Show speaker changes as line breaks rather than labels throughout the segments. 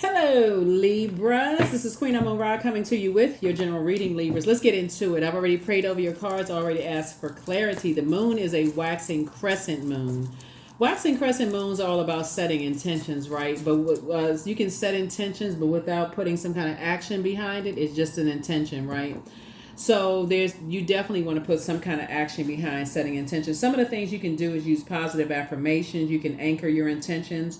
Hello, Libras. This is Queen Amun Ra coming to you with your general reading, Libras. Let's get into it. I've already prayed over your cards, already asked for clarity. The moon is a waxing crescent moon. Waxing crescent moons are all about setting intentions, right? But you can set intentions, but without putting some kind of action behind it, it's just an intention, right? So you definitely want to put some kind of action behind setting intentions. Some of the things you can do is use positive affirmations. You can anchor your intentions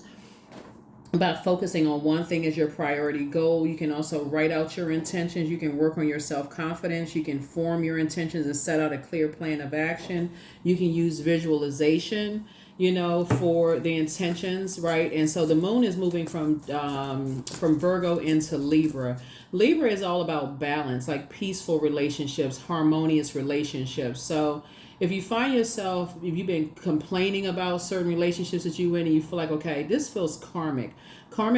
about focusing on one thing as your priority goal. You can also write out your intentions. You can work on your self-confidence. You can form your intentions and set out a clear plan of action. You can use visualization, for the intentions, right? And so the moon is moving from Virgo into Libra. Libra is all about balance, like peaceful relationships, harmonious relationships. So if you find yourself, if you've been complaining about certain relationships that you in and you feel like, okay, this feels karmic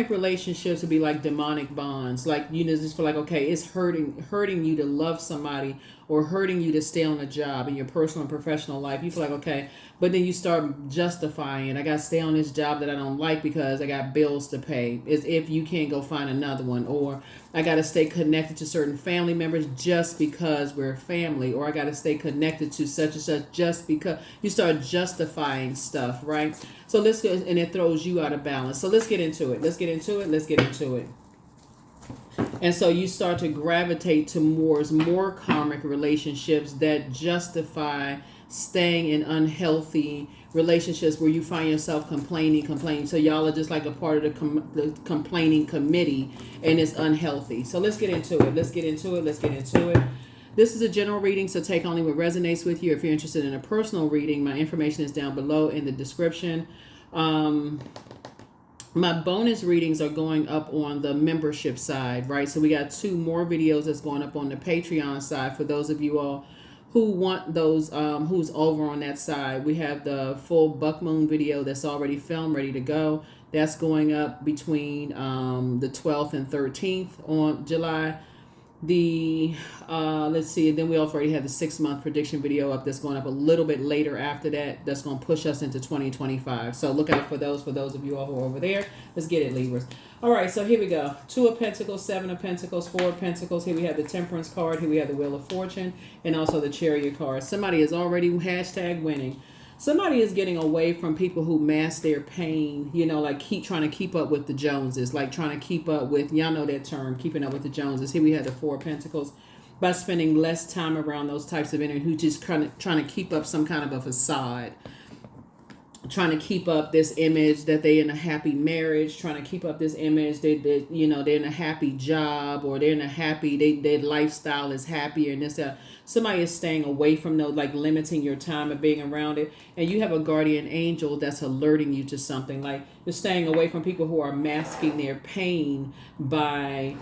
relationships would be like demonic bonds. Like, just feel like, okay, it's hurting you to love somebody or hurting you to stay on a job in your personal and professional life. You feel like, okay, but then you start justifying it. I got to stay on this job that I don't like because I got bills to pay, as if you can't go find another one. Or I got to stay connected to certain family members just because we're family. Or I got to stay connected to such and such just because. You start justifying stuff, right? So let's go, and it throws you out of balance. So let's get into it. And so you start to gravitate towards more karmic relationships that justify staying in unhealthy relationships where you find yourself complaining. So y'all are just like a part of the complaining committee, and it's unhealthy. So let's get into it. This is a general reading, so take only what resonates with you. If you're interested in a personal reading, my information is down below in the description. My bonus readings are going up on the membership side, right? So we got 2 more videos that's going up on the Patreon side for those of you all who want those, who's over on that side. We have the full Buck Moon video that's already filmed, ready to go. That's going up between the 12th and 13th on July. Let's see, and then we already have the 6-month prediction video up that's going up a little bit later after that. That's going to push us into 2025. So look out for those of you all who are over there. Let's get it, Libras. All right, so here we go. 2 of Pentacles, 7 of Pentacles, 4 of Pentacles. Here we have the Temperance card. Here we have the Wheel of Fortune, and also the Chariot card. Somebody is already #winning. Somebody is getting away from people who mask their pain, like trying to keep up with the Joneses, like trying to keep up with, y'all know that term, keeping up with the Joneses. Here we have the 4 of Pentacles. By spending less time around those types of energy who just trying to keep up some kind of a facade, trying to keep up this image that they're in a happy marriage, trying to keep up this image that they're in a happy job, or they're in a happy, their lifestyle is happier, and this somebody is staying away from those, like limiting your time of being around it. And you have a guardian angel that's alerting you to something, like you're staying away from people who are masking their pain by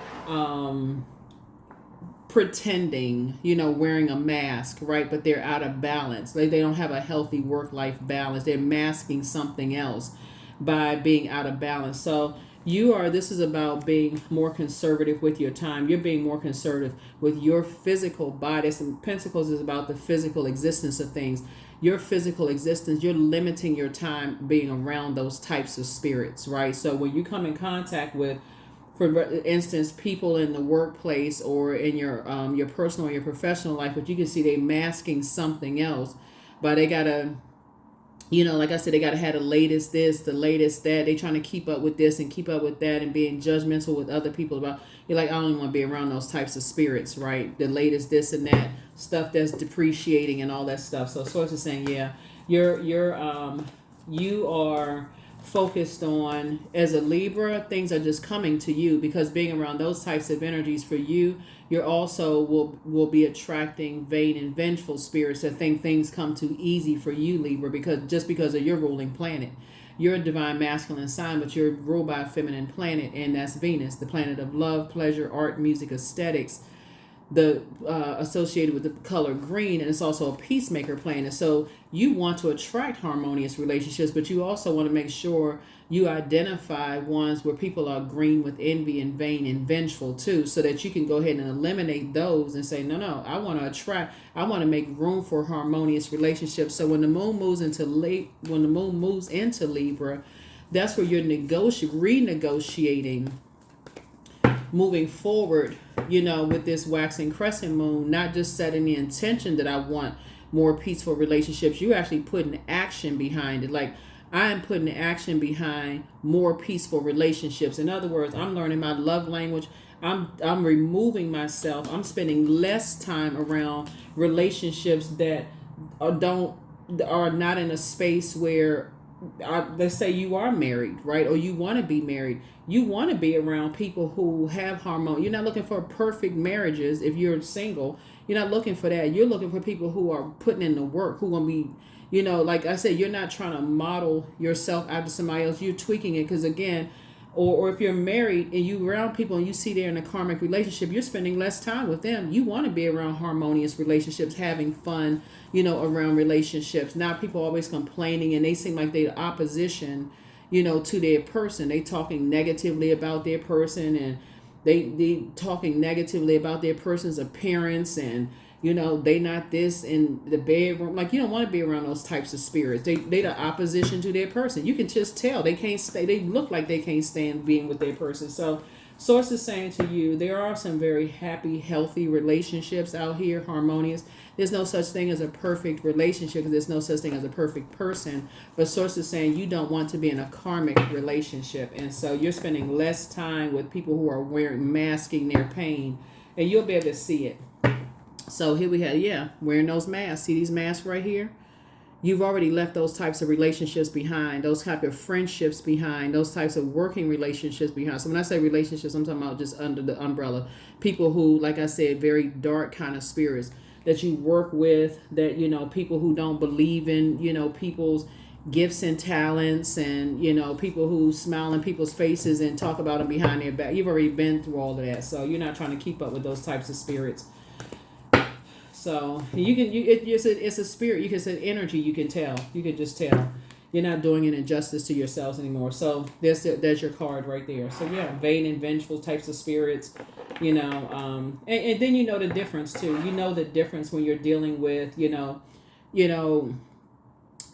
pretending, wearing a mask, right? But they're out of balance. They don't have a healthy work-life balance. They're masking something else by being out of balance. So this is about being more conservative with your time. You're being more conservative with your physical body. And Pentacles is about the physical existence of things. Your physical existence, you're limiting your time being around those types of spirits, right? So when you come in contact with, for instance, people in the workplace or in your personal or your professional life, but you can see they masking something else, but they gotta, like I said, they gotta have the latest this, the latest that. They trying to keep up with this and keep up with that, and being judgmental with other people about. You're like, I don't even want to be around those types of spirits, right? The latest this and that stuff that's depreciating and all that stuff. So Source is saying, yeah, you are focused on, as a Libra, things are just coming to you, because being around those types of energies for you, you're also will be attracting vain and vengeful spirits that think things come too easy for you, Libra, because of your ruling planet. You're a divine masculine sign, but you're ruled by a feminine planet, and that's Venus, the planet of love, pleasure, art, music, aesthetics, associated with the color green, and it's also a peacemaker planet. So you want to attract harmonious relationships, but you also want to make sure you identify ones where people are green with envy and vain and vengeful too, so that you can go ahead and eliminate those and say, no, I want to make room for harmonious relationships. So when the moon moves into Libra, that's where you're renegotiating moving forward, with this waxing crescent moon, not just setting the intention that I want more peaceful relationships, you actually putting action behind it. Like, I am putting action behind more peaceful relationships. In other words, I'm learning my love language. I'm removing myself. I'm spending less time around relationships that are not in a space where, let's say you are married, right? Or you want to be married. You want to be around people who have harmony. You're not looking for perfect marriages if you're single. You're not looking for that. You're looking for people who are putting in the work, who want to be, like I said, you're not trying to model yourself after somebody else. You're tweaking it because, again, or if you're married and you around people and you see they're in a karmic relationship, you're spending less time with them. You want to be around harmonious relationships, having fun, around relationships. Not people always complaining and they seem like they're opposition, to their person. They talking negatively about their person, and they talking negatively about their person's appearance, and they not this in the bedroom. Like, you don't want to be around those types of spirits. They the opposition to their person. You can just tell they can't stay. They look like they can't stand being with their person. So Source is saying to you, there are some very happy, healthy relationships out here, harmonious. There's no such thing as a perfect relationship, because there's no such thing as a perfect person. But Source is saying you don't want to be in a karmic relationship. And so you're spending less time with people who are masking their pain. And you'll be able to see it. So here we have, wearing those masks. See these masks right here? You've already left those types of relationships behind, those type of friendships behind, those types of working relationships behind. So when I say relationships, I'm talking about just under the umbrella. People who, like I said, very dark kind of spirits that you work with, that, people who don't believe in, people's gifts and talents, and, people who smile in people's faces and talk about them behind their back. You've already been through all of that. So you're not trying to keep up with those types of spirits. So it's a spirit. You can say energy. You can tell. You can just tell. You're not doing an injustice to yourselves anymore. So there's your card right there. So vain and vengeful types of spirits, and then the difference too. The difference when you're dealing with,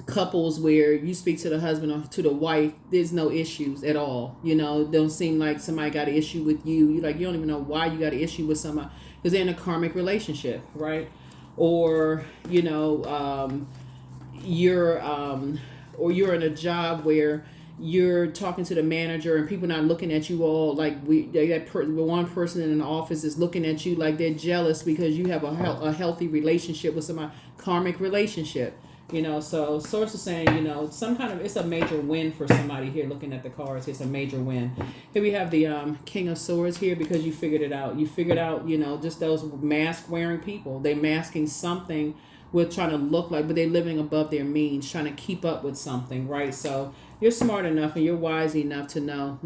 couples where you speak to the husband or to the wife, there's no issues at all. Don't seem like somebody got an issue with you. You don't even know why you got an issue with somebody, because they're in a karmic relationship, right? Or you're in a job where you're talking to the manager and people not looking at you all like one person in an office is looking at you like they're jealous because you have a healthy relationship with somebody, karmic relationship. So Source is saying, some kind of, it's a major win for somebody here. Looking at the cards, it's a major win. Here we have the King of Swords here, because you figured it out. You figured out, just those mask wearing people. They masking something with trying to look like, but they're living above their means, trying to keep up with something, right? So you're smart enough and you're wise enough to know,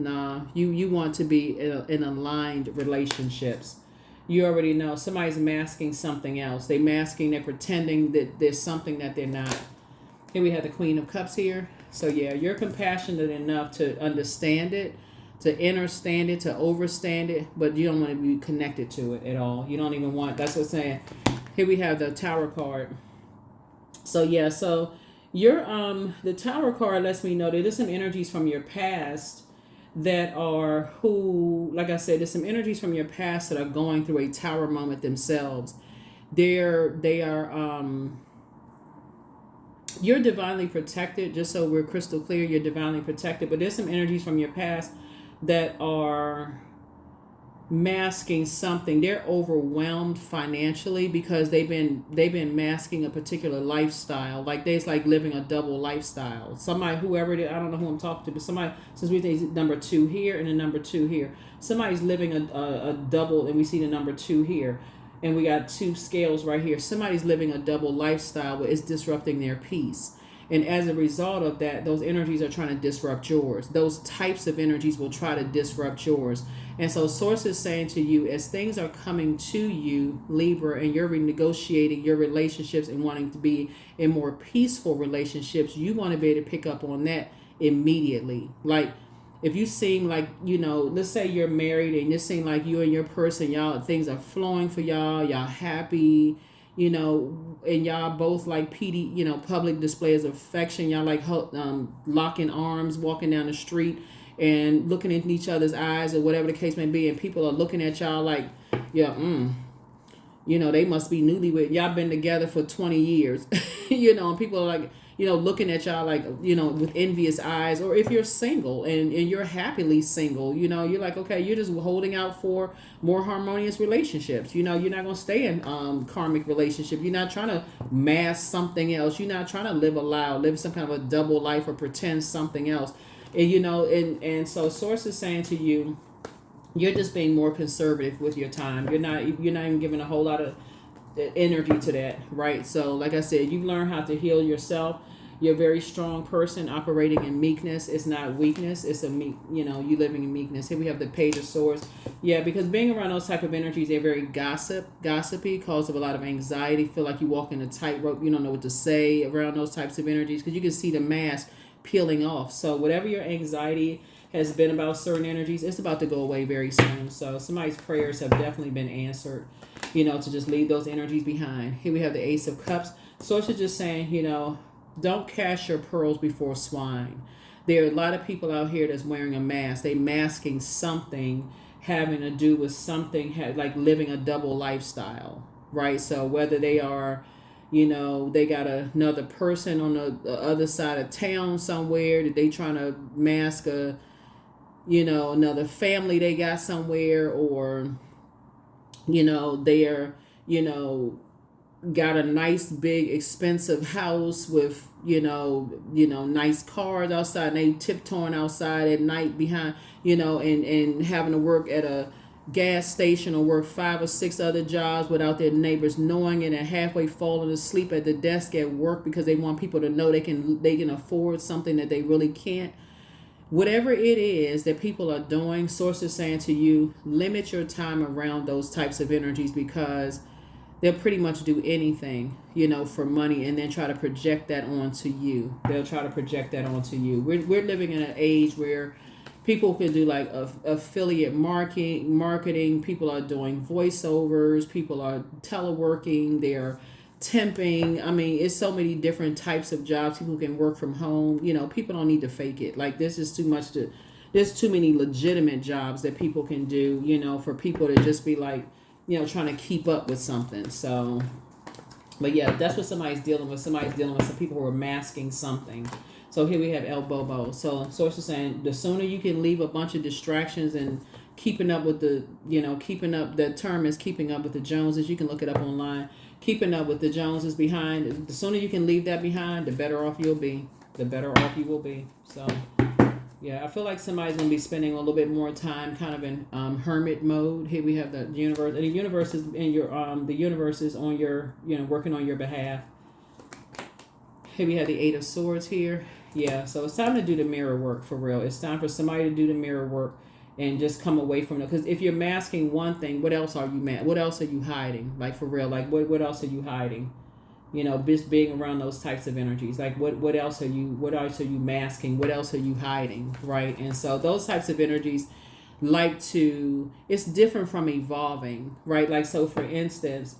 you want to be in aligned relationships. You already know somebody's masking something else. They're pretending that there's something that they're not. Here we have the Queen of Cups here. So you're compassionate enough to understand it, to understand it, to overstand it, but you don't want to be connected to it at all. You don't even want, that's what I'm saying. Here we have the Tower card. So you're the Tower card lets me know that there's some energies from your past that are like I said, there's some energies from your past that are going through a tower moment themselves. They are you're divinely protected, just so we're crystal clear, you're divinely protected, but there's some energies from your past that are masking something. They're overwhelmed financially because they've been masking a particular lifestyle. Like they're like living a double lifestyle. Somebody, whoever it is, I don't know who I'm talking to, but somebody, since we think number 2 here and the number 2 here, somebody's living a double, and we see the number 2 here, and we got 2 scales right here. Somebody's living a double lifestyle, but it's disrupting their peace. And as a result of that, those energies are trying to disrupt yours. Those types of energies will try to disrupt yours. And so Source is saying to you, as things are coming to you, Libra, and you're renegotiating your relationships and wanting to be in more peaceful relationships, you want to be able to pick up on that immediately. Like, if you seem like, let's say you're married and it seems like you and your person, y'all, things are flowing for y'all happy, and y'all both like public displays of affection. Y'all like locking arms, walking down the street, and looking in each other's eyes or whatever the case may be, and people are looking at y'all like, yeah, they must be newlywed. Y'all been together for 20 years, and people are like, looking at y'all like, with envious eyes. Or if you're single and you're happily single, you're like, okay, you're just holding out for more harmonious relationships. You're not going to stay in karmic relationship. You're not trying to mask something else. You're not trying to live some kind of a double life or pretend something else. And, and so Source is saying to you, you're just being more conservative with your time. You're not even giving a whole lot of energy to that, right? So like I said, you learn how to heal yourself. You're a very strong person operating in meekness. It's not weakness. It's you living in meekness. Here we have the Page of Swords. Yeah, because being around those type of energies, they're very gossipy, cause of a lot of anxiety. Feel like you walk in a tightrope. You don't know what to say around those types of energies because you can see the mask peeling off. So whatever your anxiety has been about certain energies, it's about to go away very soon. So somebody's prayers have definitely been answered, to just leave those energies behind. Here we have the Ace of Cups. So it's just saying, don't cast your pearls before swine. There are a lot of people out here that's wearing a mask. They masking something having to do with something like living a double lifestyle, right? So whether they are, they got another person on the other side of town somewhere that they trying to mask another family they got somewhere, or they're got a nice big expensive house with nice cars outside, and they tiptoeing outside at night behind and having to work at a gas station or work 5 or 6 other jobs without their neighbors knowing it, and halfway falling asleep at the desk at work because they want people to know they can afford something that they really can't. Whatever it is that people are doing, Source is saying to you, limit your time around those types of energies, because they'll pretty much do anything, for money, and then try to project that onto you. They'll try to project that onto you. We're living in an age where people can do like affiliate marketing. People are doing voiceovers. People are teleworking. They're temping. I mean, it's so many different types of jobs. People can work from home. People don't need to fake it. Like, this is too much there's too many legitimate jobs that people can do, for people to just be like, trying to keep up with something. So, but yeah, that's what somebody's dealing with. Somebody's dealing with some people who are masking something. So here we have El Bobo. So Source is saying the sooner you can leave a bunch of distractions and keeping up with the term is keeping up with the Joneses. You can look it up online. Keeping up with the Joneses behind. The sooner you can leave that behind, the better off you'll be. The better off you will be. So, yeah, I feel like somebody's going to be spending a little bit more time kind of in hermit mode. Here we have the universe. And the universe is in your the universe is on your working on your behalf. Here we have the 8 of Swords here. Yeah, so it's time to do the mirror work for real. It's time for somebody to do the mirror work and just come away from it. Because if you're masking one thing, what else are you what else are you hiding? Like, for real, like what else are you hiding? Just being around those types of energies. Like what else are you masking? What else are you hiding? Right? And so those types of energies it's different from evolving, right? Like, so for instance,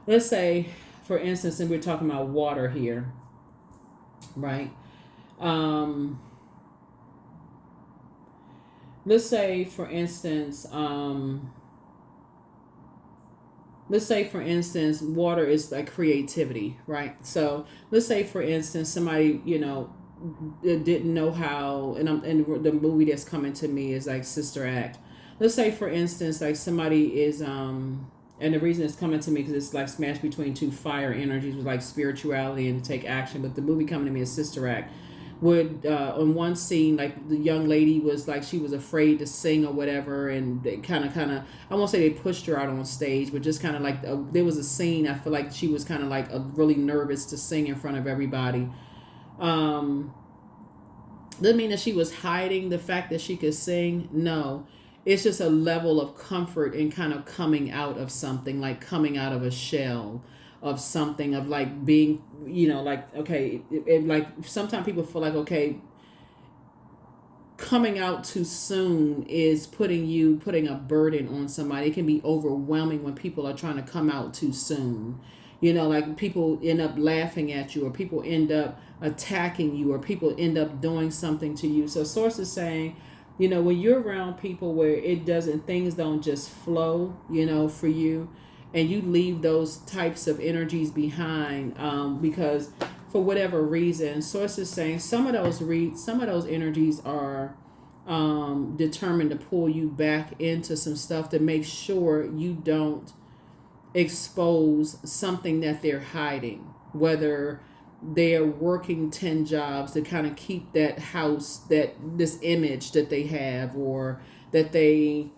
let's say, and we're talking about water here, right? Let's say, for instance, water is like creativity, right? So let's say, for instance, somebody, didn't know how, and the movie that's coming to me is like Sister Act. Let's say, for instance, like somebody is, and the reason it's coming to me because it's like smashed between two fire energies with like spirituality and to take action. But the movie coming to me is Sister Act. Would on one scene, like the young lady was like, she was afraid to sing or whatever, and they kind of I won't say they pushed her out on stage, but just kind of like there was a scene, I feel like she was kind of like really nervous to sing in front of everybody. Doesn't mean that she was hiding the fact that she could sing. No, it's just a level of comfort in kind of coming out of something, like coming out of a shell of something, of like being, like, okay, like sometimes people feel like, okay, coming out too soon is putting a burden on somebody. It can be overwhelming when people are trying to come out too soon. Like people end up laughing at you, or people end up attacking you, or people end up doing something to you. So Source is saying, You know, when you're around people where things don't just flow, you know, for you, and you leave those types of energies behind, because for whatever reason, source is saying some of those energies are determined to pull you back into some stuff to make sure you don't expose something that they're hiding, whether they're working 10 jobs to kind of keep that house, that this image that they have, or that they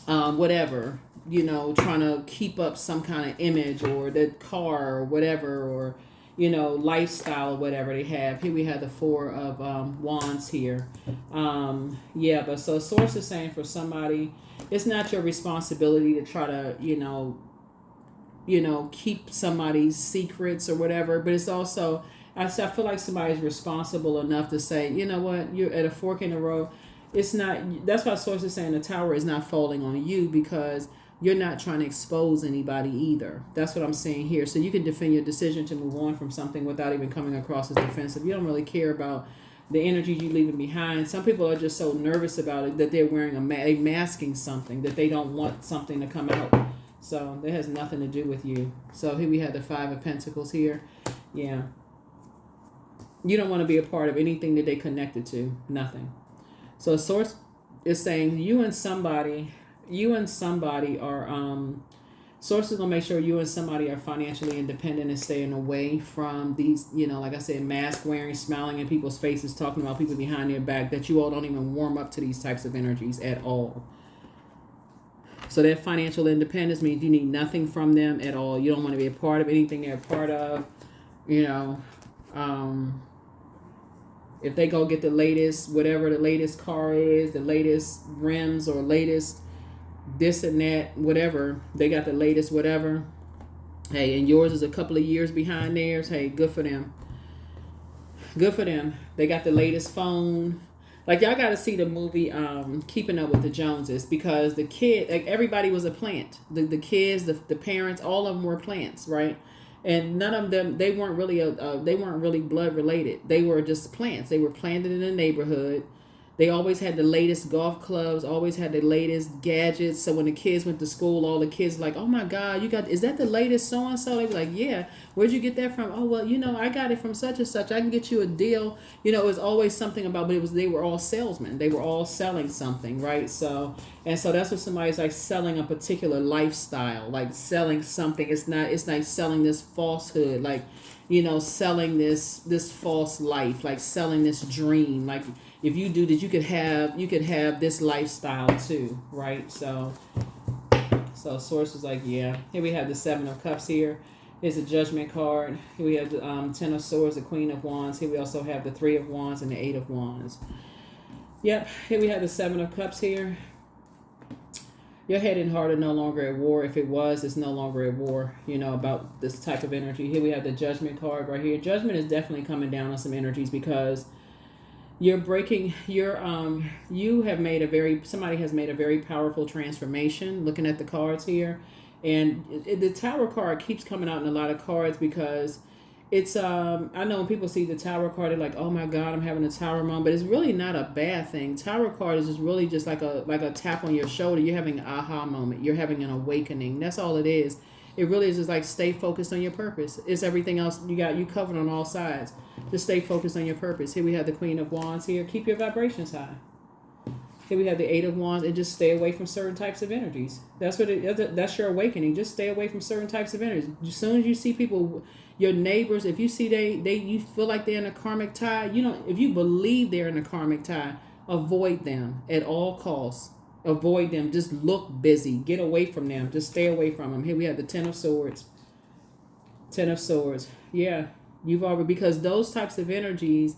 whatever, you know, trying to keep up some kind of image, or the car or whatever, or you know, lifestyle or whatever they have. Here we have the Four of Wands here. Yeah, but so source is saying for somebody, it's not your responsibility to try to, keep somebody's secrets or whatever, but it's also, I feel like somebody's responsible enough to say, you know what, you're at a fork in the road. It's not, that's why source is saying the tower is not falling on you, because you're not trying to expose anybody either. That's what I'm saying here. So you can defend your decision to move on from something without even coming across as defensive. You don't really care about the energies you're leaving behind. Some people are just so nervous about it that they're wearing a masking something, that they don't want something to come out. So that has nothing to do with you. So here we have the Five of Pentacles here. Yeah. You don't want to be a part of anything that they connected to. Nothing. So source is saying you and somebody are, source is going to make sure you and somebody are financially independent and staying away from these, like I said, mask wearing, smiling in people's faces, talking about people behind their back, that you all don't even warm up to these types of energies at all. So that financial independence means you need nothing from them at all. You don't want to be a part of anything they're a part of. If they go get the latest, whatever the latest car is, the latest rims or latest this and that, whatever, they got the latest whatever. Hey, and yours is a couple of years behind theirs. Hey, good for them. Good for them. They got the latest phone. Like, y'all got to see the movie Keeping Up with the Joneses, because the kid, like, everybody was a plant. The kids, the parents, all of them were plants, right? And none of them, they weren't really blood related. They were just plants. They were planted in the neighborhood. They always had the latest golf clubs, always had the latest gadgets. So when the kids went to school, all the kids were like, oh my God, is that the latest so-and-so? They were like, yeah, where'd you get that from? Oh, well, I got it from such and such. I can get you a deal. It was always something about, but they were all salesmen. They were all selling something, right? So that's what somebody's like, selling a particular lifestyle, like selling something. It's like selling this falsehood, like, selling this false life, like selling this dream. Like, if you do that, you could have this lifestyle too, right? So source is like, yeah. Here we have the Seven of Cups here. Here's a Judgment card. Here we have the Ten of Swords, the Queen of Wands. Here we also have the Three of Wands and the Eight of Wands. Yep, here we have the Seven of Cups here. Your head and heart are no longer at war. If it was, it's no longer at war, about this type of energy. Here we have the Judgment card right here. Judgment is definitely coming down on some energies, because somebody has made a very powerful transformation, looking at the cards here. And the Tower card keeps coming out in a lot of cards, because it's, I know when people see the Tower card, they're like, oh my God, I'm having a Tower moment, but it's really not a bad thing. Tower card is just really just like a tap on your shoulder. You're having an aha moment. You're having an awakening. That's all it is. It really is just like, stay focused on your purpose. It's everything else you covered on all sides. Just stay focused on your purpose. Here we have the Queen of Wands here. Keep your vibrations high. Here we have the Eight of Wands, and just stay away from certain types of energies. That's that's your awakening. Just stay away from certain types of energies. As soon as you see people, your neighbors, if you see you feel like they're in a karmic tie, if you believe they're in a karmic tie, avoid them at all costs. Avoid them. Just look busy. Get away from them. Just stay away from them. Here we have the Ten of Swords. Ten of Swords. Yeah. Because those types of energies,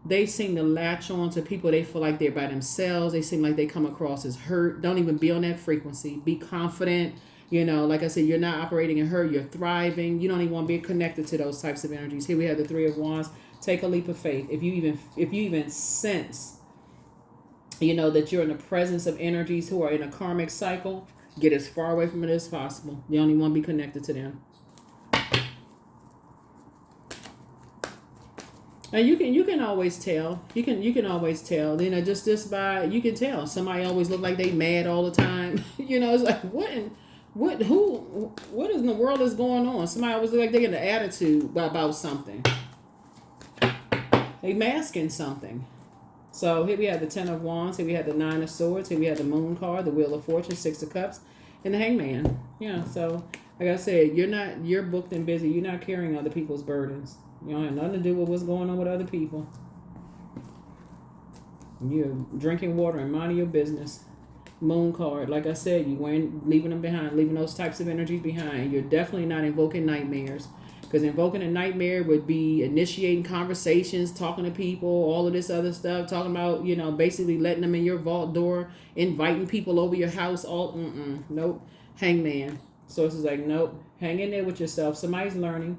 they seem to latch on to people. They feel like they're by themselves. They seem like they come across as hurt. Don't even be on that frequency. Be confident. Like I said, you're not operating in hurt. You're thriving. You don't even want to be connected to those types of energies. Here we have the Three of Wands. Take a leap of faith. If you even sense, that you're in the presence of energies who are in a karmic cycle, get as far away from it as possible. You only want to be connected to them. And you can always tell. You can always tell. You know, just by you can tell. Somebody always look like they mad all the time. You know, it's like what in the world is going on? Somebody always look like they get an attitude about something. They masking something. So here we have the Ten of Wands. Here we have the Nine of Swords. Here we have the Moon card, the Wheel of Fortune, Six of Cups, and the Hangman. Yeah. So like I said, you're booked and busy. You're not carrying other people's burdens. You don't have nothing to do with what's going on with other people. You're drinking water and minding your business. Moon card, like I said, you weren't leaving them behind, leaving those types of energies behind. You're definitely not invoking nightmares. Because invoking a nightmare would be initiating conversations, talking to people, all of this other stuff, talking about, you know, basically letting them in your vault door, inviting people over your house, nope. Hangman. So it's like, nope, hang in there with yourself. Somebody's learning.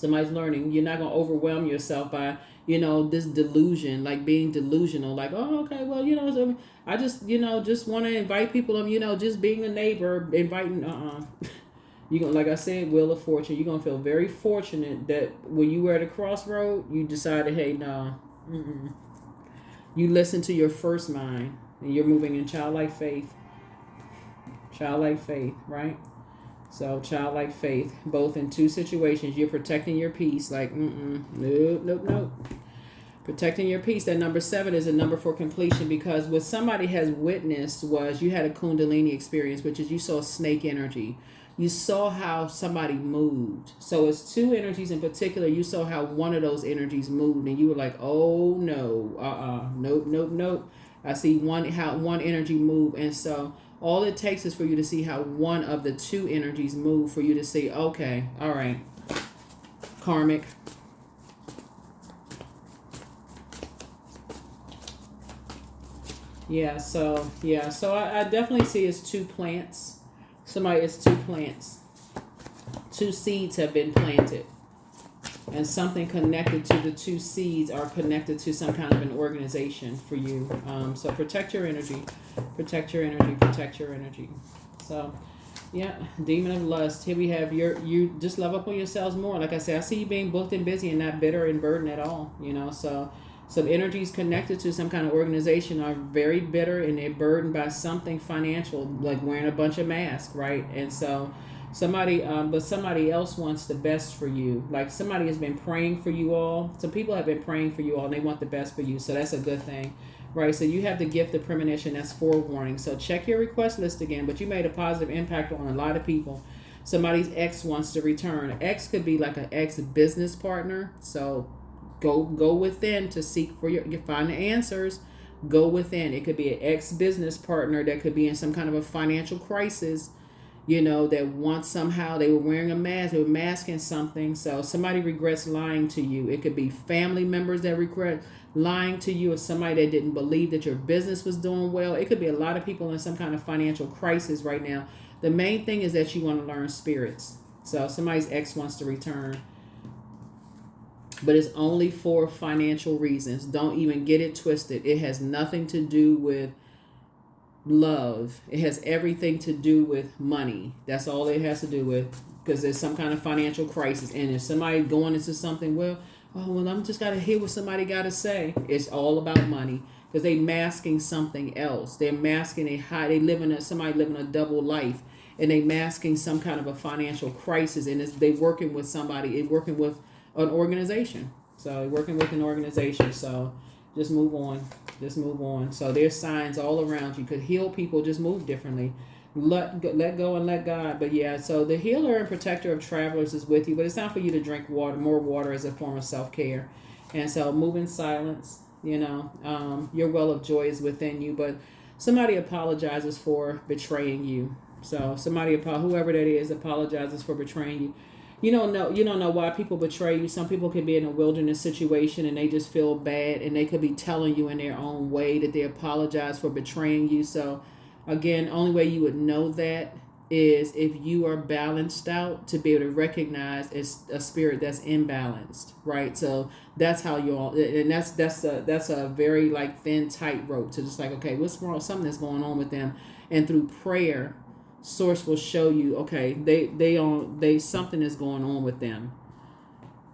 You're not going to overwhelm yourself by, you know, this delusion, like being delusional, like, oh, okay, well, you know, I just, you know, just want to invite people, you know, just being a neighbor, inviting, you're going to, like I said, Wheel of Fortune, you're going to feel very fortunate that when you were at a crossroad, you decided, hey, no, you listen to your first mind, and you're moving in childlike faith, right? So childlike faith, both in two situations. You're protecting your peace. Like, nope. Protecting your peace. That number 7 is a number for completion, because what somebody has witnessed was you had a Kundalini experience, which is you saw snake energy. You saw how somebody moved. So it's two energies in particular. You saw how one of those energies moved, and you were like, oh no, nope. I see how one energy moved, and so all it takes is for you to see how one of the two energies move for you to say, okay, all right, karmic. So I definitely see it's two plants. It's two plants. Two seeds have been planted. And something connected to the two seeds are connected to some kind of an organization for you. So protect your energy. Protect your energy. So, yeah, demon of lust. Here we have you just love up on yourselves more. Like I said, I see you being booked and busy and not bitter and burdened at all. You know, so some energies connected to some kind of organization are very bitter and they're burdened by something financial, like wearing a bunch of masks, right? And so somebody else wants the best for you. Like somebody has been praying for you all. Some people have been praying for you all and they want the best for you. So that's a good thing. Right, so you have the gift of premonition, that's forewarning. So check your request list again, but you made a positive impact on a lot of people. Somebody's ex wants to return. Ex could be like an ex-business partner. So go within to seek for find the answers. Go within. It could be an ex-business partner that could be in some kind of a financial crisis, you know, that wants somehow, they were wearing a mask, they were masking something. So somebody regrets lying to you. It could be family members that regret lying to you, or somebody that didn't believe that your business was doing well. It could be a lot of people in some kind of financial crisis right now. The main thing is that you want to learn spirits. So somebody's ex wants to return, but it's only for financial reasons. Don't even get it twisted. It has nothing to do with love. It has everything to do with money. That's all it has to do with, because there's some kind of financial crisis. And if somebody going into something, I'm just got to hear what somebody got to say. It's all about money, because they masking something else. They're masking somebody living a double life, and they masking some kind of a financial crisis. And they working with somebody, working with an organization. So working with an organization. So just move on. So there's signs all around you. Could heal people, just move differently. Let go and let God. But yeah, so the healer and protector of travelers is with you, but it's time for you to drink more water as a form of self-care. And so move in silence, you know. Your well of joy is within you, but somebody apologizes for betraying you. So whoever that is, apologizes for betraying you. You don't know why people betray you. Some people can be in a wilderness situation and they just feel bad, and they could be telling you in their own way that they apologize for betraying you. So again, only way you would know that is if you are balanced out, to be able to recognize it's a spirit that's imbalanced, right? So that's how and that's a very like thin tightrope to just like, okay, what's wrong? Something that's going on with them, and through prayer, Source will show you, okay, they something is going on with them.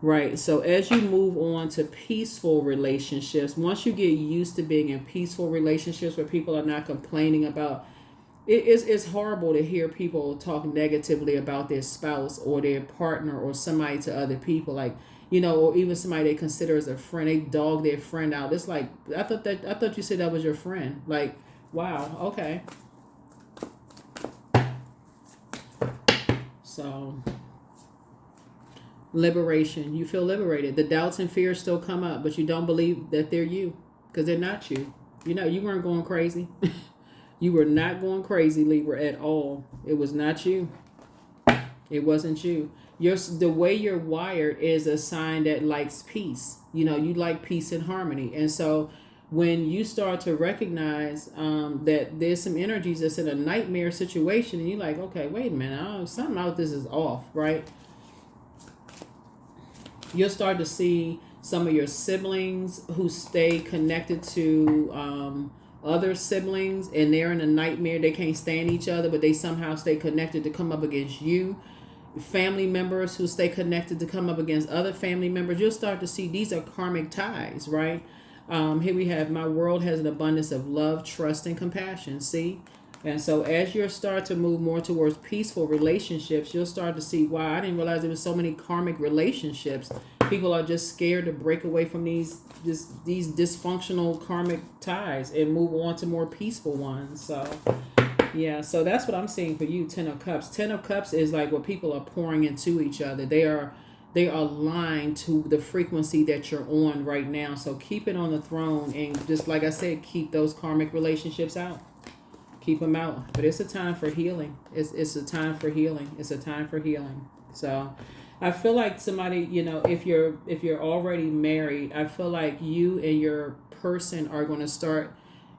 Right. So as you move on to peaceful relationships, once you get used to being in peaceful relationships where people are not complaining about it's horrible to hear people talk negatively about their spouse or their partner or somebody to other people, like, or even somebody they consider as a friend. They dog their friend out. It's like, I thought you said that was your friend. Like, wow, okay. So liberation. You feel liberated. The doubts and fears still come up, but you don't believe that they're you, because they're not you. You weren't going crazy. You were not going crazy, Libra, at all. It was not you. It wasn't you. The way you're wired is a sign that likes peace. You like peace and harmony. And so when you start to recognize that there's some energies that's in a nightmare situation, and you're like, okay, wait a minute, something about this is off, right? You'll start to see some of your siblings who stay connected to other siblings, and they're in a nightmare. They can't stand each other, but they somehow stay connected to come up against you. Family members who stay connected to come up against other family members. You'll start to see these are karmic ties, right? Here we have, my world has an abundance of love, trust, and compassion. See? And so as you start to move more towards peaceful relationships, you'll start to see, wow, I didn't realize there was so many karmic relationships. People are just scared to break away from these dysfunctional karmic ties and move on to more peaceful ones. So yeah, so that's what I'm seeing for you. 10 of Cups. 10 of Cups is like what people are pouring into each other. They are aligned to the frequency that you're on right now. So keep it on the throne, and just like I said, keep those karmic relationships out. Keep them out. But it's a time for healing. It's a time for healing. It's a time for healing. So I feel like somebody, if you're already married, I feel like you and your person are going to start,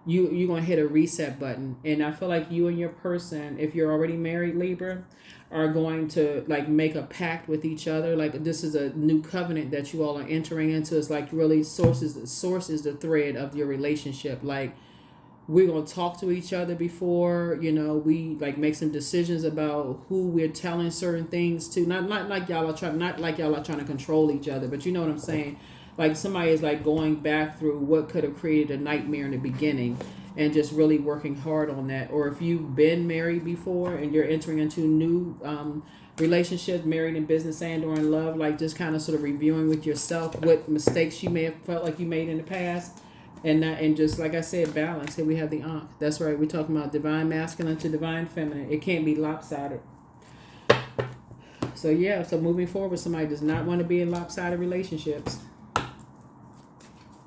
you're going to hit a reset button. And I feel like you and your person, if you're already married, Libra, are going to like make a pact with each other. Like, this is a new covenant that you all are entering into. It's like really source is the thread of your relationship. Like, we're going to talk to each other before, we like make some decisions about who we're telling certain things to. Not like y'all are trying to control each other, but you know what I'm saying? Like, somebody is like going back through what could have created a nightmare in the beginning and just really working hard on that. Or if you've been married before and you're entering into new relationships, married in business and or in love, like just kind of sort of reviewing with yourself what mistakes you may have felt like you made in the past. And just like I said, balance. Here we have the Ankh. That's right. We're talking about divine masculine to divine feminine. It can't be lopsided. So yeah. So moving forward, somebody does not want to be in lopsided relationships.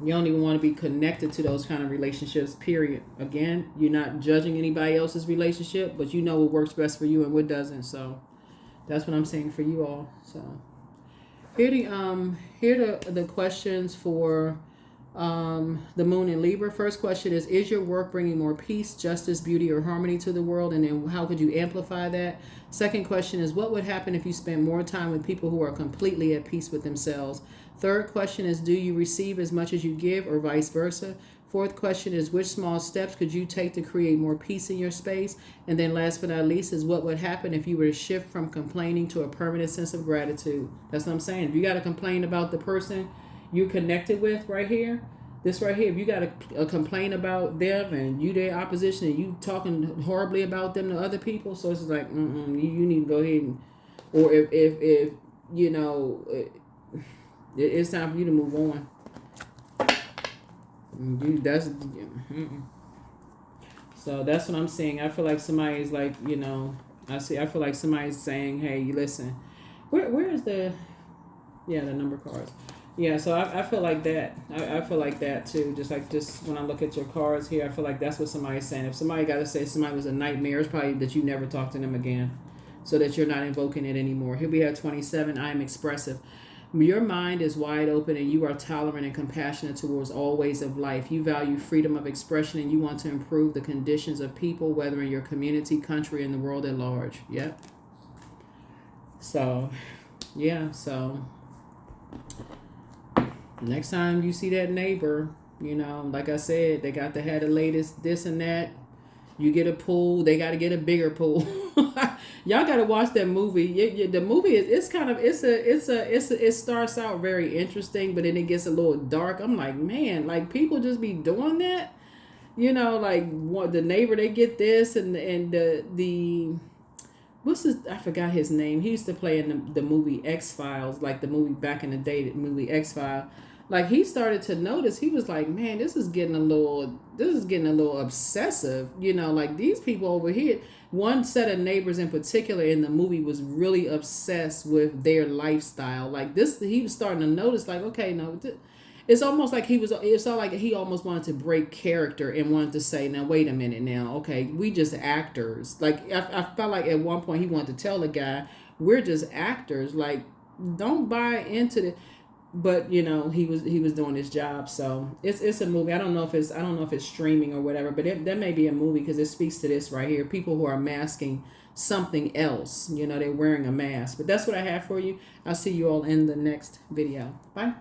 You don't even want to be connected to those kind of relationships. Period. Again, you're not judging anybody else's relationship, but you know what works best for you and what doesn't. So that's what I'm saying for you all. So here the questions for the moon in Libra. First question is your work bringing more peace, justice, beauty, or harmony to the world? And then how could you amplify that? Second question is, what would happen if you spent more time with people who are completely at peace with themselves? Third question is, do you receive as much as you give, or vice versa? Fourth question is, which small steps could you take to create more peace in your space? And then last but not least is, what would happen if you were to shift from complaining to a permanent sense of gratitude? That's what I'm saying. If you got to complain about the person you connected with right here, this right here, if you got to complain about them and you their opposition and you talking horribly about them to other people, so it's like, you need to go ahead and, or if it's time for you to move on. So that's what I'm saying. I feel like somebody's like, I feel like somebody's saying, hey, you listen, where is the number cards? Yeah, so I feel like that. I feel like that too. Just when I look at your cards here, I feel like that's what somebody's saying. If somebody got to say somebody was a nightmare, it's probably that you never talk to them again, so that you're not invoking it anymore. Here we have 27. I am expressive. Your mind is wide open and you are tolerant and compassionate towards all ways of life. You value freedom of expression and you want to improve the conditions of people, whether in your community, country, and the world at large. Yep. So, yeah, so next time you see that neighbor, like I said, they got to have the latest this and that. You get a pool, they got to get a bigger pool. Y'all got to watch that movie. The movie is it's kind of it starts out very interesting, but then it gets a little dark. I'm like, man, like people just be doing that, like what the neighbor they get this and the what's his, I forgot his name. He used to play in the movie X-Files, like the movie back in the day, the movie X-Files. Like he started to notice, he was like, man, this is getting a little obsessive. Like these people over here, one set of neighbors in particular in the movie was really obsessed with their lifestyle. Like this, he was starting to notice, like, okay, no, it's almost like it's all like he almost wanted to break character and wanted to say, now wait a minute now, okay, we just actors. Like I felt like at one point he wanted to tell the guy, we're just actors, like don't buy into it. But he was doing his job. So it's a movie. I don't know if it's streaming or whatever, but that may be a movie because it speaks to this right here. People who are masking something else, they're wearing a mask. But that's what I have for you. I'll see you all in the next video. Bye.